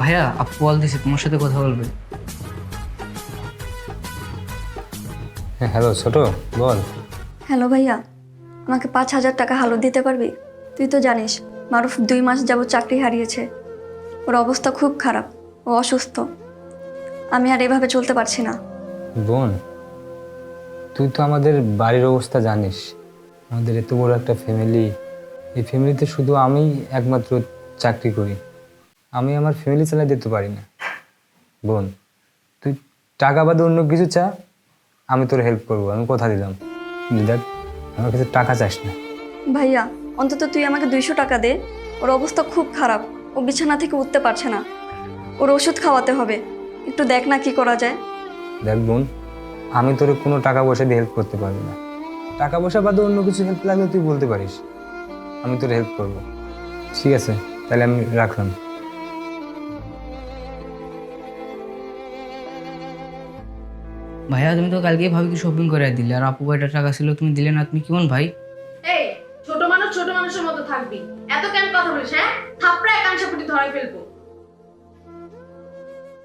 ভাইয়া আপু বল দিছে তোমার সাথে কথা বলবে। হ্যাঁ হ্যালো ছোট, বল। হ্যালো ভাইয়া, আমাকে 5,000 টাকা হালত দিতে পারবি? তুই তো জানিস মারুফ 2 মাস যাবত চাকরি হারিয়েছে। ওর অবস্থা খুব খারাপ, ও অসুস্থ। আমি আর এভাবে চলতে পারছি না। বোন, তুই তো আমাদের বাড়ির অবস্থা জানিস। আমাদের এত বড় একটা ফ্যামিলি, এই ফ্যামিলিতে শুধু আমি একমাত্র চাকরি করি। আমি আমার ফ্যামিলি চালাই দিতে পারি না। বোন, তুই টাকা বাদে অন্য কিছু চা, আমি তোর হেল্প করবো, আমি কথা দিলাম। দেখ, আমার কাছে টাকা চাস না। ভাইয়া অন্তত তুই আমাকে 200 টাকা দে। ওর অবস্থা খুব খারাপ, ও বিছানা থেকে উঠতে পারছে না। ওর ওষুধ খাওয়াতে হবে, একটু দেখ না কি করা যায়। দেখ বোন, আমি তোর কোনো টাকা পয়সা দিয়ে হেল্প করতে পারবো না। টাকা পয়সা বাদে অন্য কিছু হেল্প লাগলে তুই বলতে পারিস, আমি তোর হেল্প করবো। ঠিক আছে, তাহলে আমি রাখলাম। ভাইয়া তুমি তো কালকেই ভাবিকে শপিং করে দিলে, আর আপু কয়টা টাকা ছিল তুমি দিলে না, তুমি কেমন ভাই? এই ছোট মানুষ ছোট মানুষের মতো থাকবি। এত কেন কথা বলিস? হ্যাঁ, থাপড়া কান সাপটি ধরে ফেলবো।